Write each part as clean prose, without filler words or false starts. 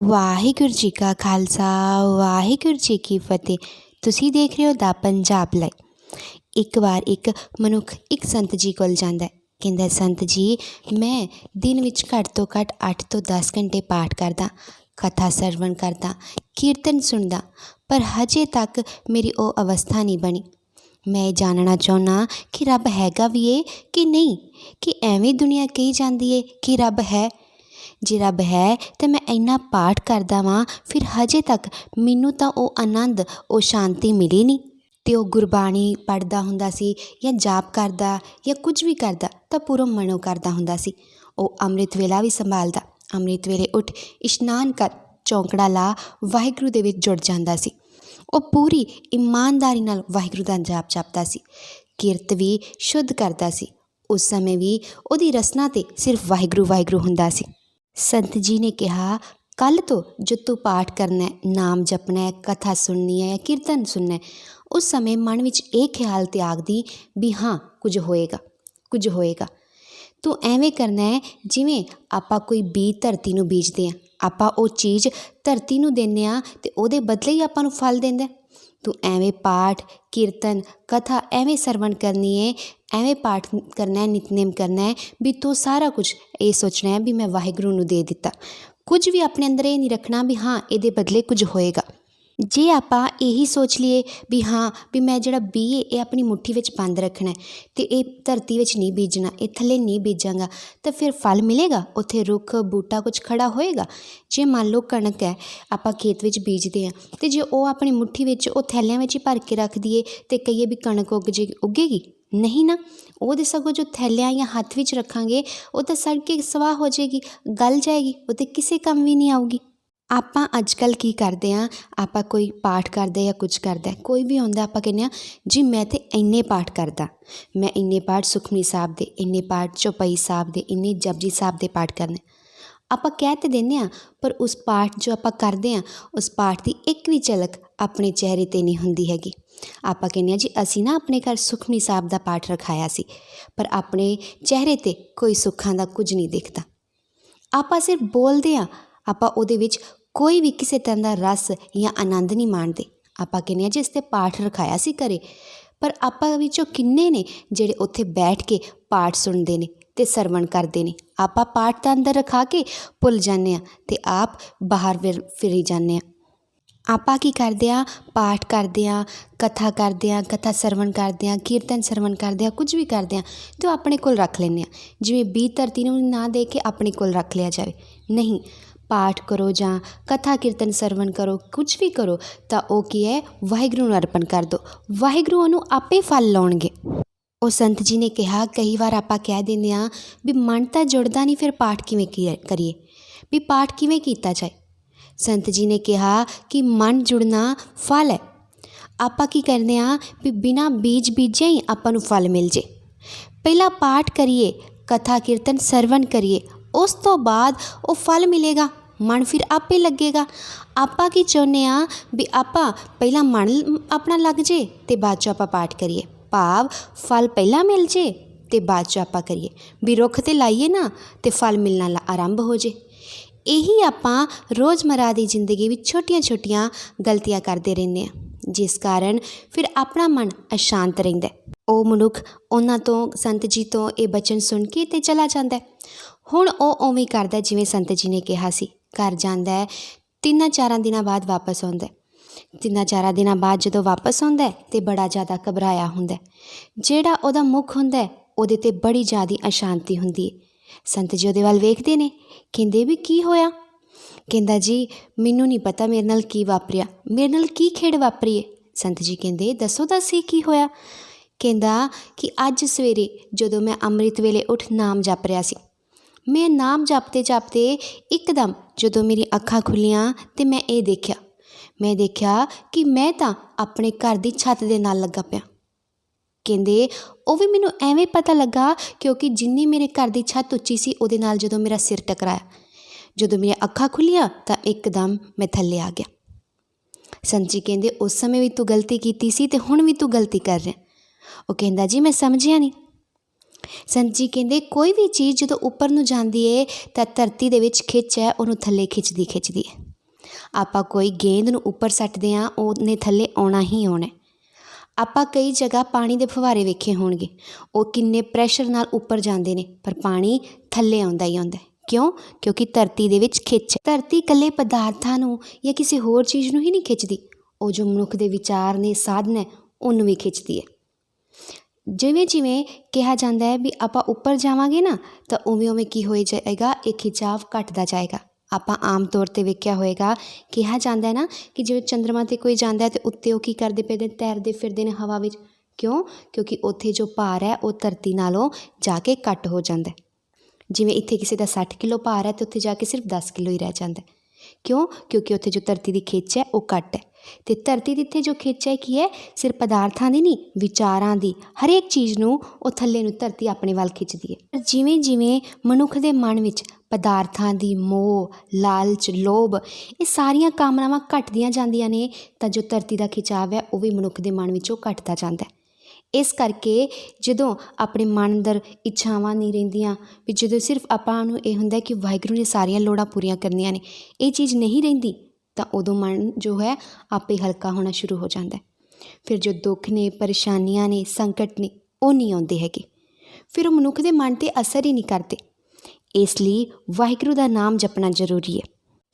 ਵਾਹਿਗੁਰੂ ਜੀ ਕਾ ਖਾਲਸਾ ਵਾਹਿਗੁਰੂ ਜੀ ਕੀ ਫਤਿਹ। ਤੁਸੀਂ ਦੇਖ ਰਹੇ ਹੋ ਦਾ ਪੰਜਾਬ ਲਾਈਵ। ਇੱਕ ਵਾਰ ਇੱਕ ਮਨੁੱਖ ਇੱਕ ਸੰਤ ਜੀ ਕੋਲ ਜਾਂਦਾ ਹੈ। ਕਹਿੰਦਾ, ਸੰਤ ਜੀ, ਮੈਂ ਦਿਨ ਵਿੱਚ ਘੱਟ ਤੋਂ ਘੱਟ 8 ਤੋਂ 10 ਘੰਟੇ ਪਾਠ ਕਰਦਾ, ਕਥਾ ਸਰਵਣ ਕਰਦਾ, ਕੀਰਤਨ ਸੁਣਦਾ, ਪਰ ਹਜੇ ਤੱਕ ਮੇਰੀ ਉਹ ਅਵਸਥਾ ਨਹੀਂ ਬਣੀ। ਮੈਂ ਇਹ ਜਾਣਨਾ ਚਾਹੁੰਦਾ ਕਿ ਰੱਬ ਹੈਗਾ ਵੀ ਏ ਕਿ ਨਹੀਂ, ਕਿ ਐਵੇਂ ਦੁਨੀਆ ਕਹੀ ਜਾਂਦੀ ਏ ਕਿ ਰੱਬ ਹੈ। ਜੇ ਰੱਬ ਹੈ ਤਾਂ ਮੈਂ ਇੰਨਾ ਪਾਠ ਕਰਦਾ ਵਾਂ, ਫਿਰ ਹਜੇ ਤੱਕ ਮੈਨੂੰ ਤਾਂ ਉਹ ਆਨੰਦ, ਉਹ ਸ਼ਾਂਤੀ ਮਿਲੀ ਨਹੀਂ। ਅਤੇ ਉਹ ਗੁਰਬਾਣੀ ਪੜ੍ਹਦਾ ਹੁੰਦਾ ਸੀ ਜਾਂ ਜਾਪ ਕਰਦਾ ਜਾਂ ਕੁਝ ਵੀ ਕਰਦਾ ਤਾਂ ਪੂਰਾ ਮਨੋਂ ਕਰਦਾ ਹੁੰਦਾ ਸੀ। ਉਹ ਅੰਮ੍ਰਿਤ ਵੇਲਾ ਵੀ ਸੰਭਾਲਦਾ, ਅੰਮ੍ਰਿਤ ਵੇਲੇ ਉੱਠ ਇਸ਼ਨਾਨ ਕਰ, ਚੌਂਕੜਾ ਲਾ, ਵਾਹਿਗੁਰੂ ਦੇ ਵਿੱਚ ਜੁੜ ਜਾਂਦਾ ਸੀ। ਉਹ ਪੂਰੀ ਇਮਾਨਦਾਰੀ ਨਾਲ ਵਾਹਿਗੁਰੂ ਦਾ ਜਾਪ ਜਪਦਾ ਸੀ, ਕਿਰਤ ਵੀ ਸ਼ੁੱਧ ਕਰਦਾ ਸੀ। ਉਸ ਸਮੇਂ ਵੀ ਉਹਦੀ ਰਸਨਾ 'ਤੇ ਸਿਰਫ ਵਾਹਿਗੁਰੂ ਵਾਹਿਗੁਰੂ ਹੁੰਦਾ ਸੀ। ਸੰਤ ਜੀ ਨੇ ਕਿਹਾ, ਕੱਲ੍ਹ ਤੋਂ ਜਦ ਤੂੰ ਪਾਠ ਕਰਨਾ, ਨਾਮ ਜਪਣਾ ਹੈ, ਕਥਾ ਸੁਣਨੀ ਹੈ ਜਾਂ ਕੀਰਤਨ ਸੁਣਨਾ, ਉਸ ਸਮੇਂ ਮਨ ਵਿੱਚ ਇਹ ਖਿਆਲ ਤਿਆਗ ਦੀ ਵੀ ਹਾਂ ਕੁਝ ਹੋਏਗਾ, ਕੁਝ ਹੋਏਗਾ। ਤੂੰ ਐਵੇਂ ਕਰਨਾ ਹੈ ਜਿਵੇਂ ਆਪਾਂ ਕੋਈ ਬੀਜ ਧਰਤੀ ਨੂੰ ਬੀਜਦੇ ਹਾਂ, ਆਪਾਂ ਉਹ ਚੀਜ਼ ਧਰਤੀ ਨੂੰ ਦਿੰਦੇ ਹਾਂ ਅਤੇ ਉਹਦੇ ਬਦਲੇ ਹੀ ਆਪਾਂ ਨੂੰ ਫਲ ਦਿੰਦਾ। ਤੂੰ ਐਵੇਂ ਪਾਠ ਕੀਰਤਨ ਕਥਾ ਐਵੇਂ ਸਰਵਣ ਕਰਨੀ ਹੈ, ਐਵੇਂ ਪਾਠ ਕਰਨਾ ਹੈ, ਨਿਤਨੇਮ ਕਰਨਾ ਹੈ ਵੀ ਤੂੰ ਸਾਰਾ ਕੁਝ ਇਹ ਸੋਚਣਾ ਹੈ ਵੀ ਮੈਂ ਵਾਹਿਗੁਰੂ ਨੂੰ ਦੇ ਦਿੱਤਾ। ਕੁਝ ਵੀ ਆਪਣੇ ਅੰਦਰ ਇਹ ਨਹੀਂ ਰੱਖਣਾ ਵੀ ਹਾਂ ਇਹਦੇ ਬਦਲੇ ਕੁਝ ਹੋਏਗਾ। ਜੇ ਆਪਾਂ ਇਹੀ ਸੋਚ ਲਈਏ ਵੀ ਹਾਂ ਵੀ ਮੈਂ ਜਿਹੜਾ ਬੀਜ ਹੈ ਇਹ ਆਪਣੀ ਮੁੱਠੀ ਵਿੱਚ ਬੰਦ ਰੱਖਣਾ ਅਤੇ ਇਹ ਧਰਤੀ ਵਿੱਚ ਨਹੀਂ ਬੀਜਣਾ, ਇਹ ਥੱਲੇ ਨਹੀਂ ਬੀਜਾਂਗਾ, ਤਾਂ ਫਿਰ ਫਲ ਮਿਲੇਗਾ, ਉੱਥੇ ਰੁੱਖ ਬੂਟਾ ਕੁਝ ਖੜਾ ਹੋਏਗਾ। ਜੇ ਮੰਨ ਲਓ ਕਣਕ ਹੈ, ਆਪਾਂ ਖੇਤ ਵਿੱਚ ਬੀਜਦੇ ਹਾਂ ਅਤੇ ਜੇ ਉਹ ਆਪਣੀ ਮੁੱਠੀ ਵਿੱਚ ਉਹ ਥੈਲਿਆਂ ਵਿੱਚ ਹੀ ਭਰ ਕੇ ਰੱਖ ਦਈਏ ਅਤੇ ਕਹੀਏ ਵੀ ਕਣਕ ਉੱਗੇਗੀ, ਨਹੀਂ ਨਾ। ਉਹਦੇ ਸਗੋਂ ਜੋ ਥੈਲਿਆਂ ਜਾਂ ਹੱਥ ਵਿੱਚ ਰੱਖਾਂਗੇ ਉਹ ਤਾਂ ਸੜ ਕੇ ਸਵਾਹ ਹੋ ਜਾਏਗੀ, ਗਲ ਜਾਏਗੀ, ਉਹ ਤਾਂ ਕਿਸੇ ਕੰਮ ਵੀ ਨਹੀਂ ਆਊਗੀ। ਆਪਾਂ ਅੱਜ ਕੱਲ੍ਹ ਕੀ ਕਰਦੇ ਹਾਂ, ਆਪਾਂ ਕੋਈ ਪਾਠ ਕਰਦੇ ਜਾਂ ਕੁਝ ਕਰਦਾ, ਕੋਈ ਵੀ ਆਉਂਦਾ ਆਪਾਂ ਕਹਿੰਦੇ ਹਾਂ ਜੀ ਮੈਂ ਤਾਂ ਇੰਨੇ ਪਾਠ ਕਰਦਾ, ਮੈਂ ਇੰਨੇ ਪਾਠ ਸੁਖਮਨੀ ਸਾਹਿਬ ਦੇ, ਇੰਨੇ ਪਾਠ ਚੌਪਈ ਸਾਹਿਬ ਦੇ, ਇੰਨੇ ਜਪਜੀ ਸਾਹਿਬ ਦੇ ਪਾਠ ਕਰਨੇ। ਆਪਾਂ ਕਹਿ ਤਾਂ ਦਿੰਦੇ ਹਾਂ, ਪਰ ਉਸ ਪਾਠ ਜੋ ਆਪਾਂ ਕਰਦੇ ਹਾਂ ਉਸ ਪਾਠ ਦੀ ਇੱਕ ਵੀ ਝਲਕ ਆਪਣੇ ਚਿਹਰੇ 'ਤੇ ਨਹੀਂ ਹੁੰਦੀ ਹੈਗੀ। ਆਪਾਂ ਕਹਿੰਦੇ ਹਾਂ ਜੀ ਅਸੀਂ ਨਾ ਆਪਣੇ ਘਰ ਸੁਖਮਨੀ ਸਾਹਿਬ ਦਾ ਪਾਠ ਰਖਾਇਆ ਸੀ, ਪਰ ਆਪਣੇ ਚਿਹਰੇ 'ਤੇ ਕੋਈ ਸੁੱਖਾਂ ਦਾ ਕੁਝ ਨਹੀਂ ਦਿਖਦਾ। ਆਪਾਂ ਸਿਰਫ ਬੋਲਦੇ ਹਾਂ, ਆਪਾਂ ਉਹਦੇ ਵਿੱਚ ਕੋਈ ਵੀ ਕਿਸੇ ਤਰ੍ਹਾਂ ਦਾ ਰਸ ਜਾਂ ਆਨੰਦ ਨਹੀਂ ਮਾਣਦੇ। ਆਪਾਂ ਕਹਿੰਦੇ ਹਾਂ ਜੀ ਇਸ 'ਤੇ ਪਾਠ ਰਖਾਇਆ ਸੀ ਘਰੇ, ਪਰ ਆਪਾਂ ਵਿੱਚੋਂ ਕਿੰਨੇ ਨੇ ਜਿਹੜੇ ਉੱਥੇ ਬੈਠ ਕੇ ਪਾਠ ਸੁਣਦੇ ਨੇ ਅਤੇ ਸਰਵਣ ਕਰਦੇ ਨੇ। ਆਪਾਂ ਪਾਠ ਤਾਂ ਅੰਦਰ ਰਖਾ ਕੇ ਭੁੱਲ ਜਾਂਦੇ ਹਾਂ ਅਤੇ ਆਪ ਬਾਹਰ ਫਿਰੀ ਜਾਂਦੇ ਹਾਂ। ਆਪਾਂ ਕੀ ਕਰਦੇ ਹਾਂ, ਪਾਠ ਕਰਦੇ ਹਾਂ, ਕਥਾ ਕਰਦੇ ਹਾਂ, ਕਥਾ ਸਰਵਣ ਕਰਦੇ ਹਾਂ, ਕੀਰਤਨ ਸਰਵਣ ਕਰਦੇ ਹਾਂ, ਕੁਝ ਵੀ ਕਰਦੇ ਹਾਂ ਅਤੇ ਉਹ ਆਪਣੇ ਕੋਲ ਰੱਖ ਲੈਂਦੇ ਹਾਂ, ਜਿਵੇਂ ਬੀਜ ਧਰਤੀ ਨੂੰ ਨਾ ਦੇ ਕੇ ਆਪਣੇ ਕੋਲ ਰੱਖ ਲਿਆ ਜਾਵੇ। ਨਹੀਂ, ਪਾਠ ਕਰੋ ਜਾਂ ਕਥਾ ਕੀਰਤਨ ਸਰਵਣ ਕਰੋ, ਕੁਝ ਵੀ ਕਰੋ ਤਾਂ ਉਹ ਕੀ ਹੈ, ਵਾਹਿਗੁਰੂ ਨੂੰ ਅਰਪਣ ਕਰ ਦਿਓ, ਵਾਹਿਗੁਰੂ ਉਹਨੂੰ ਆਪੇ ਫਲ ਲਾਉਣਗੇ। ਉਹ ਸੰਤ ਜੀ ਨੇ ਕਿਹਾ, ਕਈ ਵਾਰ ਆਪਾਂ ਕਹਿ ਦਿੰਦੇ ਹਾਂ ਵੀ ਮਨ ਤਾਂ ਜੁੜਦਾ ਨਹੀਂ, ਫਿਰ ਪਾਠ ਕਿਵੇਂ ਕਰੀਏ, ਵੀ ਪਾਠ ਕਿਵੇਂ ਕੀਤਾ ਜਾਏ। ਸੰਤ ਜੀ ਨੇ ਕਿਹਾ ਕਿ ਮਨ ਜੁੜਨਾ ਫਲ ਹੈ। ਆਪਾਂ ਕੀ ਕਰਦੇ ਹਾਂ ਵੀ ਬਿਨਾਂ ਬੀਜ ਬੀਜੇ ਹੀ ਆਪਾਂ ਨੂੰ ਫਲ ਮਿਲ ਜੇ। ਪਹਿਲਾਂ ਪਾਠ ਕਰੀਏ, ਕਥਾ ਕੀਰਤਨ ਸਰਵਣ ਕਰੀਏ, ਉਸ ਤੋਂ ਬਾਅਦ ਉਹ ਫਲ ਮਿਲੇਗਾ, ਮਨ ਫਿਰ ਆਪੇ ਲੱਗੇਗਾ। ਆਪਾਂ ਕੀ ਚਾਹੁੰਦੇ ਹਾਂ ਵੀ ਆਪਾਂ ਪਹਿਲਾਂ ਮਨ ਆਪਣਾ ਲੱਗ ਜੇ ਅਤੇ ਬਾਅਦ 'ਚੋਂ ਆਪਾਂ ਪਾਠ ਕਰੀਏ, ਭਾਵ ਫਲ ਪਹਿਲਾਂ ਮਿਲ ਜੇ ਅਤੇ ਬਾਅਦ 'ਚੋਂ ਆਪਾਂ ਕਰੀਏ, ਵੀ ਰੁੱਖ 'ਤੇ ਲਾਈਏ ਨਾ ਅਤੇ ਫਲ ਮਿਲਣਾ ਆਰੰਭ ਹੋ ਜੇ। ਇਹੀ ਆਪਾਂ ਰੋਜ਼ਮर्रा ਦੀ ਜ਼ਿੰਦਗੀ ਵਿੱਚ ਛੋਟੀਆਂ ਛੋਟੀਆਂ ਗਲਤੀਆਂ ਕਰਦੇ ਰਹਿੰਦੇ ਹਾਂ, ਜਿਸ ਕਾਰਨ ਫਿਰ ਆਪਣਾ ਮਨ ਅਸ਼ਾਂਤ ਰਹਿੰਦਾ। ਉਹ ਮਨੁੱਖ ਉਹਨਾਂ ਤੋਂ, ਸੰਤ ਜੀ ਤੋਂ ਇਹ ਬਚਨ ਸੁਣ ਕੇ ਅਤੇ ਚਲਾ ਜਾਂਦਾ। ਹੁਣ ਉਹ ਉਵੇਂ ਕਰਦਾ ਜਿਵੇਂ ਸੰਤ ਜੀ ਨੇ ਕਿਹਾ ਸੀ। ਘਰ ਜਾਂਦਾ, 3-4 ਦਿਨਾਂ ਬਾਅਦ ਵਾਪਸ ਆਉਂਦਾ। 3-4 ਦਿਨਾਂ ਬਾਅਦ ਜਦੋਂ ਵਾਪਸ ਆਉਂਦਾ ਅਤੇ ਬੜਾ ਜ਼ਿਆਦਾ ਘਬਰਾਇਆ ਹੁੰਦਾ, ਜਿਹੜਾ ਉਹਦਾ ਮੁੱਖ ਹੁੰਦਾ ਉਹਦੇ 'ਤੇ ਬੜੀ ਜ਼ਿਆਦਾ ਅਸ਼ਾਂਤੀ ਹੁੰਦੀ ਹੈ। ਸੰਤ ਜੀ ਉਹਦੇ ਵੱਲ ਵੇਖਦੇ ਨੇ, ਕਹਿੰਦੇ ਵੀ ਕੀ ਹੋਇਆ। ਕਹਿੰਦਾ ਜੀ ਮੈਨੂੰ ਨਹੀਂ ਪਤਾ ਮੇਰੇ ਨਾਲ ਕੀ ਵਾਪਰਿਆ, ਮੇਰੇ ਨਾਲ ਕੀ ਖੇਡ ਵਾਪਰੀ ਹੈ। ਸੰਤ ਜੀ ਕਹਿੰਦੇ ਦੱਸੋ ਤਾਂ ਸਹੀ ਕੀ ਹੋਇਆ। ਕਹਿੰਦਾ ਕਿ ਅੱਜ ਸਵੇਰੇ ਜਦੋਂ ਮੈਂ ਅੰਮ੍ਰਿਤ ਵੇਲੇ ਉੱਠ ਨਾਮ ਜਪ ਰਿਹਾ ਸੀ, ਮੈਂ ਨਾਮ ਜਪਦੇ ਜਪਦੇ ਇੱਕਦਮ ਜਦੋਂ ਮੇਰੀ ਅੱਖਾਂ ਖੁੱਲ੍ਹੀਆਂ ਅਤੇ ਮੈਂ ਦੇਖਿਆ ਕਿ ਮੈਂ ਤਾਂ ਆਪਣੇ ਘਰ ਦੀ ਛੱਤ ਦੇ ਨਾਲ ਲੱਗਾ ਪਿਆ। ਕਹਿੰਦੇ ਉਹ ਵੀ ਮੈਨੂੰ ਐਵੇਂ ਪਤਾ ਲੱਗਾ ਕਿਉਂਕਿ ਜਿੰਨੀ ਮੇਰੇ ਘਰ ਦੀ ਛੱਤ ਉੱਚੀ ਸੀ ਉਹਦੇ ਨਾਲ ਜਦੋਂ ਮੇਰਾ ਸਿਰ ਟਕਰਾਇਆ, ਜਦੋਂ ਮੇਰੀਆਂ ਅੱਖਾਂ ਖੁੱਲ੍ਹੀਆਂ ਤਾਂ ਇੱਕਦਮ ਮੈਂ ਥੱਲੇ ਆ ਗਿਆ। ਸੰਤ ਜੀ ਕਹਿੰਦੇ ਉਸ ਸਮੇਂ ਵੀ ਤੂੰ ਗਲਤੀ ਕੀਤੀ ਸੀ ਅਤੇ ਹੁਣ ਵੀ ਤੂੰ ਗਲਤੀ ਕਰ ਰਿਹਾ। ਉਹ ਕਹਿੰਦਾ ਜੀ ਮੈਂ ਸਮਝਿਆ ਨਹੀਂ। ਸੰਤ ਜੀ ਕਹਿੰਦੇ ਕੋਈ ਵੀ ਚੀਜ਼ ਜਦੋਂ ਉੱਪਰ ਨੂੰ ਜਾਂਦੀ ਹੈ ਤਾਂ ਧਰਤੀ ਦੇ ਵਿੱਚ ਖਿੱਚ ਹੈ ਉਹਨੂੰ ਥੱਲੇ ਖਿੱਚਦੀ ਹੈ। ਆਪਾਂ ਕੋਈ ਗੇਂਦ ਨੂੰ ਉੱਪਰ ਸੱਟਦੇ ਹਾਂ, ਉਹਨੇ ਥੱਲੇ ਆਉਣਾ ਹੀ ਆਉਣਾ। ਆਪਾਂ ਕਈ ਜਗ੍ਹਾ ਪਾਣੀ ਦੇ ਫੁਹਾਰੇ ਵੇਖੇ ਹੋਣਗੇ, ਉਹ ਕਿੰਨੇ ਪ੍ਰੈਸ਼ਰ ਨਾਲ ਉੱਪਰ ਜਾਂਦੇ ਨੇ, ਪਰ ਪਾਣੀ ਥੱਲੇ ਆਉਂਦਾ ਹੀ ਆਉਂਦਾ। ਕਿਉਂ? ਕਿਉਂਕਿ ਧਰਤੀ ਦੇ ਵਿੱਚ ਖਿੱਚ। ਧਰਤੀ ਇਕੱਲੇ ਪਦਾਰਥਾਂ ਨੂੰ ਜਾਂ ਕਿਸੇ ਹੋਰ ਚੀਜ਼ ਨੂੰ ਹੀ ਨਹੀਂ ਖਿੱਚਦੀ, ਉਹ ਜੋ ਮਨੁੱਖ ਦੇ ਵਿਚਾਰ ਨੇ, ਸਾਧਨ ਹੈ, ਉਹਨੂੰ ਵੀ ਖਿੱਚਦੀ ਹੈ। ਜਿਵੇਂ ਜਿਵੇਂ ਕਿਹਾ ਜਾਂਦਾ ਹੈ ਵੀ ਆਪਾਂ ਉੱਪਰ ਜਾਵਾਂਗੇ ਨਾ, ਤਾਂ ਉਵੇਂ ਉਵੇਂ ਕੀ ਹੋਏ ਜਾਏਗਾ, ਇਹ ਖਿਚਾਵ ਘਟਦਾ ਜਾਏਗਾ। ਆਪਾਂ ਆਮ ਤੌਰ 'ਤੇ ਵੇਖਿਆ ਹੋਏਗਾ, ਕਿਹਾ ਜਾਂਦਾ ਹੈ ਨਾ ਕਿ ਜਿਵੇਂ ਚੰਦਰਮਾ 'ਤੇ ਕੋਈ ਜਾਂਦਾ ਹੈ ਅਤੇ ਉੱਤੇ ਉਹ ਕੀ ਕਰਦੇ ਪਏ ਨੇ, ਤੈਰਦੇ ਫਿਰਦੇ ਨੇ ਹਵਾ ਵਿੱਚ। ਕਿਉਂ? ਕਿਉਂਕਿ ਉੱਥੇ ਜੋ ਭਾਰ ਹੈ ਉਹ ਧਰਤੀ ਨਾਲੋਂ ਜਾ ਕੇ ਘੱਟ ਹੋ ਜਾਂਦਾ। ਜਿਵੇਂ ਇੱਥੇ ਕਿਸੇ ਦਾ 60 ਕਿਲੋ ਭਾਰ ਹੈ ਅਤੇ ਉੱਥੇ ਜਾ ਕੇ ਸਿਰਫ 10 ਕਿਲੋ ਹੀ ਰਹਿ ਜਾਂਦਾ। ਕਿਉਂ? ਕਿਉਂਕਿ ਉੱਥੇ ਜੋ ਧਰਤੀ ਦੀ ਖਿੱਚ ਹੈ ਉਹ ਘੱਟ ਹੈ, ਅਤੇ ਧਰਤੀ ਦੀ ਇੱਥੇ ਜੋ ਖਿੱਚ ਹੈ ਕੀ ਹੈ, ਸਿਰਫ ਪਦਾਰਥਾਂ ਦੀ ਨਹੀਂ, ਵਿਚਾਰਾਂ ਦੀ। ਹਰੇਕ ਚੀਜ਼ ਨੂੰ ਉਹ ਥੱਲੇ ਨੂੰ ਧਰਤੀ ਆਪਣੇ ਵੱਲ ਖਿੱਚਦੀ ਹੈ। ਪਰ ਜਿਵੇਂ ਜਿਵੇਂ ਮਨੁੱਖ ਦੇ ਮਨ ਵਿੱਚ ਪਦਾਰਥਾਂ ਦੀ ਮੋਹ, ਲਾਲਚ, ਲੋਭ, ਇਹ ਸਾਰੀਆਂ ਕਾਮਨਾਵਾਂ ਘਟਦੀਆਂ ਜਾਂਦੀਆਂ ਨੇ, ਤਾਂ ਜੋ ਧਰਤੀ ਦਾ ਖਿਚਾਵ ਹੈ ਉਹ ਵੀ ਮਨੁੱਖ ਦੇ ਮਨ ਵਿੱਚੋਂ ਘਟਦਾ ਜਾਂਦਾ। ਇਸ ਕਰਕੇ ਜਦੋਂ ਆਪਣੇ ਮਨ ਅੰਦਰ ਇੱਛਾਵਾਂ ਨਹੀਂ ਰਹਿੰਦੀਆਂ, ਵੀ ਜਦੋਂ ਸਿਰਫ ਆਪਾਂ ਨੂੰ ਇਹ ਹੁੰਦਾ ਕਿ ਵਾਹਿਗੁਰੂ ਨੇ ਸਾਰੀਆਂ ਲੋੜਾਂ ਪੂਰੀਆਂ ਕਰਨੀਆਂ ਨੇ, ਇਹ ਚੀਜ਼ ਨਹੀਂ ਰਹਿੰਦੀ, ਤਾਂ ਉਦੋਂ ਮਨ ਜੋ ਹੈ ਆਪੇ ਹਲਕਾ ਹੋਣਾ ਸ਼ੁਰੂ ਹੋ ਜਾਂਦਾ। ਫਿਰ ਜੋ ਦੁੱਖ ਨੇ, ਪਰੇਸ਼ਾਨੀਆਂ ਨੇ, ਸੰਕਟ ਨੇ, ਉਹ ਨਹੀਂ ਆਉਂਦੇ ਹੈਗੇ, ਫਿਰ ਉਹ ਮਨੁੱਖ ਦੇ ਮਨ 'ਤੇ ਅਸਰ ਹੀ ਨਹੀਂ ਕਰਦੇ। ਇਸ ਲਈ ਵਾਹਿਗੁਰੂ ਦਾ ਨਾਮ ਜਪਣਾ ਜ਼ਰੂਰੀ ਹੈ।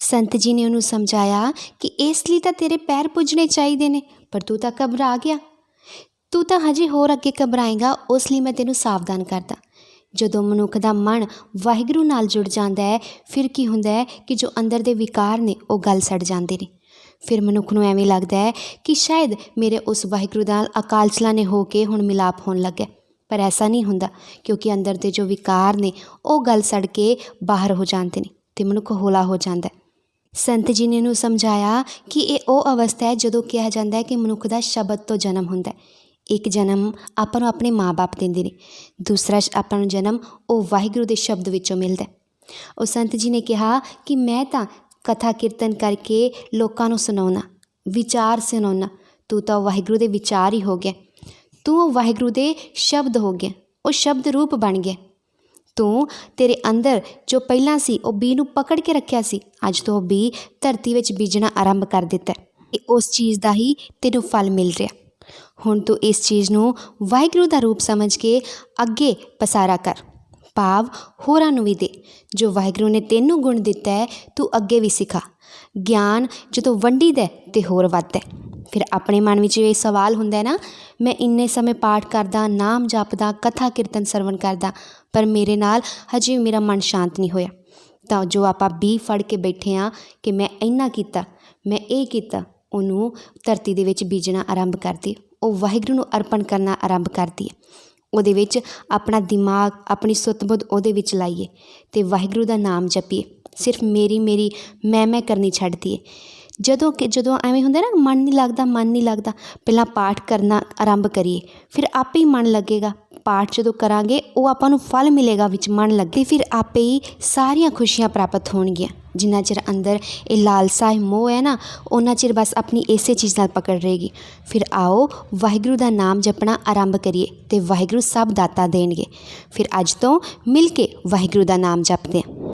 ਸੰਤ ਜੀ ਨੇ ਉਹਨੂੰ ਸਮਝਾਇਆ ਕਿ ਇਸ ਲਈ ਤਾਂ ਤੇਰੇ ਪੈਰ ਪੁੱਜਣੇ ਚਾਹੀਦੇ ਨੇ, ਪਰ ਤੂੰ ਤਾਂ ਘਬਰਾ ਗਿਆ, ਤੂੰ ਤਾਂ ਹਜੇ ਹੋਰ ਅੱਗੇ ਘਬਰਾਏਂਗਾ, ਉਸ ਲਈ ਮੈਂ ਤੈਨੂੰ ਸਾਵਧਾਨ ਕਰਦਾ। ਜਦੋਂ ਮਨੁੱਖ ਦਾ ਮਨ ਵਾਹਿਗੁਰੂ ਨਾਲ ਜੁੜ ਜਾਂਦਾ ਹੈ, ਫਿਰ ਕੀ ਹੁੰਦਾ ਹੈ ਕਿ ਜੋ ਅੰਦਰ ਦੇ ਵਿਕਾਰ ਨੇ ਉਹ ਗਲ ਸੜ ਜਾਂਦੇ ਨੇ। ਫਿਰ ਮਨੁੱਖ ਨੂੰ ਐਵੇਂ ਲੱਗਦਾ ਹੈ ਕਿ ਸ਼ਾਇਦ ਮੇਰੇ ਉਸ ਵਾਹਿਗੁਰੂ ਨਾਲ ਅਕਾਲ ਚਲਾਣੇ ਹੋ ਕੇ ਹੁਣ ਮਿਲਾਪ ਹੋਣ ਲੱਗਾ, ਪਰ ਐਸਾ ਨਹੀਂ ਹੁੰਦਾ, ਕਿਉਂਕਿ ਅੰਦਰ ਦੇ ਜੋ ਵਿਕਾਰ ਨੇ ਉਹ ਗਲ ਸੜ ਕੇ ਬਾਹਰ ਹੋ ਜਾਂਦੇ ਨੇ ਅਤੇ ਮਨੁੱਖ ਹੌਲਾ ਹੋ ਜਾਂਦਾ। ਸੰਤ ਜੀ ਨੇ ਇਹਨੂੰ ਸਮਝਾਇਆ ਕਿ ਇਹ ਉਹ ਅਵਸਥਾ ਹੈ ਜਦੋਂ ਕਿਹਾ ਜਾਂਦਾ ਹੈ ਕਿ ਮਨੁੱਖ ਦਾ ਸ਼ਬਦ ਤੋਂ ਜਨਮ ਹੁੰਦਾ। ਇੱਕ ਜਨਮ ਆਪਾਂ ਨੂੰ ਆਪਣੇ ਮਾਂ-ਬਾਪ ਦਿੰਦੇ ਨੇ, ਦੂਸਰਾ ਆਪਾਂ ਨੂੰ ਜਨਮ ਉਹ ਵਾਹਿਗੁਰੂ ਦੇ ਸ਼ਬਦ ਵਿੱਚੋਂ ਮਿਲਦਾ। ਉਹ ਸੰਤ ਜੀ ਨੇ ਕਿਹਾ ਕਿ ਮੈਂ ਤਾਂ ਕਥਾ ਕੀਰਤਨ ਕਰਕੇ ਲੋਕਾਂ ਨੂੰ ਸੁਣਾਉਣਾ, ਵਿਚਾਰ ਸੁਣਾਉਣਾ, ਤੂੰ ਤਾਂ ਵਾਹਿਗੁਰੂ ਦੇ ਵਿਚਾਰ ਹੀ ਹੋ ਗਿਆ, ਤੂੰ ਉਹ ਵਾਹਿਗੁਰੂ ਦੇ ਸ਼ਬਦ ਹੋ ਗਿਆ, ਉਹ ਸ਼ਬਦ ਰੂਪ ਬਣ ਗਿਆ। ਤੂੰ ਤੇਰੇ ਅੰਦਰ ਜੋ ਪਹਿਲਾਂ ਸੀ ਉਹ ਬੀਜ ਨੂੰ ਪਕੜ ਕੇ ਰੱਖਿਆ ਸੀ, ਅੱਜ ਤੋਂ ਉਹ ਬੀਜ ਧਰਤੀ ਵਿੱਚ ਬੀਜਣਾ ਆਰੰਭ ਕਰ ਦਿੱਤਾ। ਉਸ ਚੀਜ਼ ਦਾ ਹੀ ਤੈਨੂੰ ਫਲ ਮਿਲ ਰਿਹਾ। ਹੁਣ ਤੂੰ ਇਸ ਚੀਜ਼ ਨੂੰ ਵਾਹਿਗੁਰੂ ਦਾ ਰੂਪ ਸਮਝ ਕੇ ਅੱਗੇ ਪਸਾਰਾ ਕਰ, ਭਾਵ ਹੋਰਾਂ ਨੂੰ ਵੀ ਦੇ। ਜੋ ਵਾਹਿਗੁਰੂ ਨੇ ਤੈਨੂੰ ਗੁਣ ਦਿੱਤਾ ਹੈ, ਤੂੰ ਅੱਗੇ ਵੀ ਸਿਖਾ। ਗਿਆਨ ਜਦੋਂ ਵੰਡੀਦਾ ਅਤੇ ਹੋਰ ਵੱਧਦਾ। ਫਿਰ ਆਪਣੇ ਮਨ ਵਿੱਚ ਇਹ ਸਵਾਲ ਹੁੰਦਾ ਨਾ, ਮੈਂ ਇੰਨੇ ਸਮੇਂ ਪਾਠ ਕਰਦਾ, ਨਾਮ ਜਪਦਾ, ਕਥਾ ਕੀਰਤਨ ਸਰਵਣ ਕਰਦਾ, ਪਰ ਮੇਰੇ ਨਾਲ ਹਜੇ ਮੇਰਾ ਮਨ ਸ਼ਾਂਤ ਨਹੀਂ ਹੋਇਆ। ਤਾਂ ਜੋ ਆਪਾਂ ਬੀਜ ਫੜ ਕੇ ਬੈਠੇ ਹਾਂ ਕਿ ਮੈਂ ਇੰਨਾ ਕੀਤਾ, ਮੈਂ ਇਹ ਕੀਤਾ, ਉਹਨੂੰ ਧਰਤੀ ਦੇ ਵਿੱਚ ਬੀਜਣਾ ਆਰੰਭ ਕਰਦੀ, ਉਹ ਵਾਹਿਗੁਰੂ ਨੂੰ ਅਰਪਣ ਕਰਨਾ ਆਰੰਭ ਕਰਦੀ ਹੈ। ਉਹਦੇ ਵਿੱਚ ਆਪਣਾ ਦਿਮਾਗ, ਆਪਣੀ ਸੁੱਤ ਬੁੱਧ ਉਹਦੇ ਵਿੱਚ ਲਾਈਏ ਅਤੇ ਵਾਹਿਗੁਰੂ ਦਾ ਨਾਮ ਜਪੀਏ। ਸਿਰਫ ਮੇਰੀ ਮੈਂ ਕਰਨੀ ਛੱਡ ਦਈਏ। ਜਦੋਂ ਐਵੇਂ ਹੁੰਦਾ ਨਾ, ਮਨ ਨਹੀਂ ਲੱਗਦਾ, ਪਹਿਲਾਂ ਪਾਠ ਕਰਨਾ ਆਰੰਭ ਕਰੀਏ, ਫਿਰ ਆਪੇ ਹੀ ਮਨ ਲੱਗੇਗਾ। ਪਾਠ ਜਦੋਂ ਕਰਾਂਗੇ ਉਹ ਆਪਾਂ ਨੂੰ ਫਲ ਮਿਲੇਗਾ, ਵਿੱਚ ਮਨ ਲੱਗੇ, ਫਿਰ ਆਪੇ ਹੀ ਸਾਰੀਆਂ ਖੁਸ਼ੀਆਂ ਪ੍ਰਾਪਤ ਹੋਣਗੀਆਂ। ਜਿੰਨਾ ਚਿਰ ਅੰਦਰ ਇਹ ਲਾਲਸਾ, ਮੋਹ ਹੈ ਨਾ, ਉਹਨਾਂ ਚਿਰ ਬਸ ਆਪਣੀ ਇਸੇ ਚੀਜ਼ ਨਾਲ ਪਕੜ ਰਹੇਗੀ। ਫਿਰ ਆਓ ਵਾਹਿਗੁਰੂ ਦਾ ਨਾਮ ਜਪਣਾ ਆਰੰਭ ਕਰੀਏ ਅਤੇ ਵਾਹਿਗੁਰੂ ਸਭ ਦਾਤਾ ਦੇਣਗੇ। ਫਿਰ ਅੱਜ ਤੋਂ ਮਿਲ ਕੇ ਵਾਹਿਗੁਰੂ ਦਾ ਨਾਮ ਜਪਦੇ ਹਾਂ।